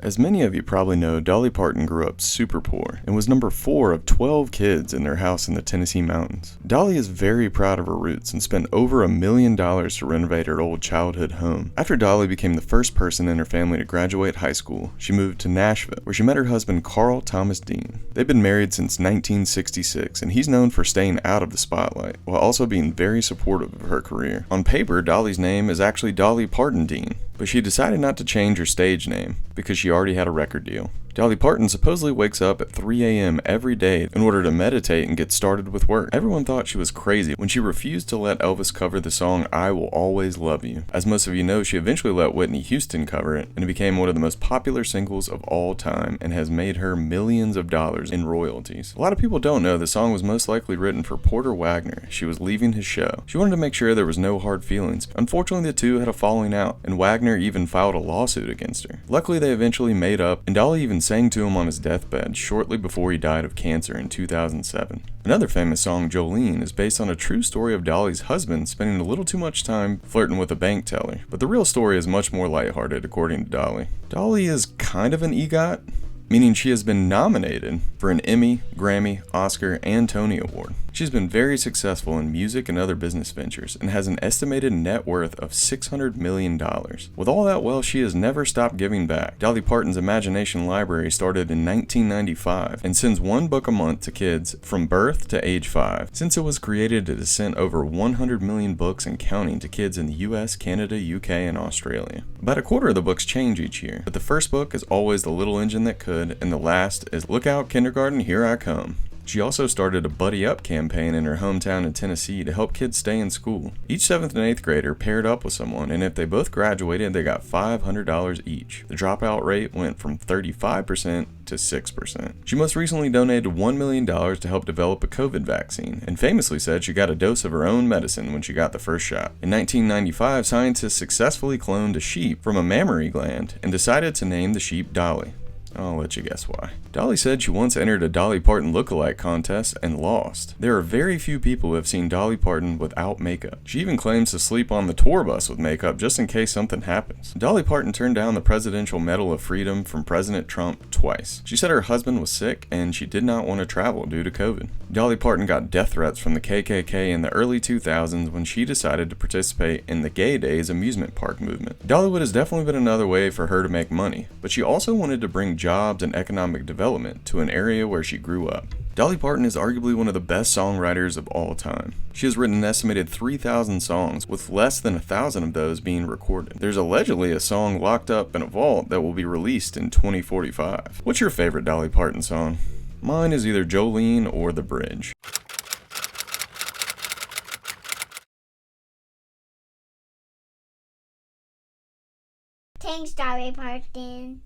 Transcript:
As many of you probably know, Dolly Parton grew up super poor and was number 4 of 12 kids in their house in the Tennessee mountains. Dolly is very proud of her roots and spent over $1 million to renovate her old childhood home. After Dolly became the first person in her family to graduate high school, she moved to Nashville, where she met her husband Carl Thomas Dean. They've been married since 1966, and he's known for staying out of the spotlight, while also being very supportive of her career. On paper, Dolly's name is actually Dolly Parton Dean, but she decided not to change her stage name because she already had a record deal. Dolly Parton supposedly wakes up at 3 a.m. every day in order to meditate and get started with work. Everyone thought she was crazy when she refused to let Elvis cover the song I Will Always Love You. As most of you know, she eventually let Whitney Houston cover it, and it became one of the most popular singles of all time and has made her millions of dollars in royalties. A lot of people don't know the song was most likely written for Porter Wagner. She was leaving his show. She wanted to make sure there was no hard feelings. Unfortunately, the two had a falling out, and Wagner even filed a lawsuit against her. Luckily, they eventually made up, and Dolly even sang to him on his deathbed shortly before he died of cancer in 2007. Another famous song, Jolene, is based on a true story of Dolly's husband spending a little too much time flirting with a bank teller, but the real story is much more lighthearted according to Dolly. Dolly is kind of an EGOT, meaning she has been nominated for an Emmy, Grammy, Oscar, and Tony Award. She's been very successful in music and other business ventures and has an estimated net worth of $600 million. With all that wealth, she has never stopped giving back. Dolly Parton's Imagination Library started in 1995 and sends one book a month to kids from birth to age 5. Since it was created, it has sent over 100 million books and counting to kids in the US, Canada, UK, and Australia. About a quarter of the books change each year, but the first book is always The Little Engine That Could, and the last is Look Out Kindergarten, Here I Come. She also started a Buddy Up campaign in her hometown in Tennessee to help kids stay in school. Each 7th and 8th grader paired up with someone, and if they both graduated, they got $500 each. The dropout rate went from 35% to 6%. She most recently donated $1 million to help develop a COVID vaccine, and famously said she got a dose of her own medicine when she got the first shot. In 1995, scientists successfully cloned a sheep from a mammary gland and decided to name the sheep Dolly. I'll let you guess why. Dolly said she once entered a Dolly Parton lookalike contest and lost. There are very few people who have seen Dolly Parton without makeup. She even claims to sleep on the tour bus with makeup just in case something happens. Dolly Parton turned down the Presidential Medal of Freedom from President Trump twice. She said her husband was sick and she did not want to travel due to COVID. Dolly Parton got death threats from the KKK in the early 2000s when she decided to participate in the Gay Days amusement park movement. Dollywood has definitely been another way for her to make money, but she also wanted to bring jobs and economic development to an area where she grew up. Dolly Parton is arguably one of the best songwriters of all time. She has written an estimated 3,000 songs, with less than 1,000 of those being recorded. There's allegedly a song locked up in a vault that will be released in 2045. What's your favorite Dolly Parton song? Mine is either Jolene or The Bridge. Thanks, Dolly Parton.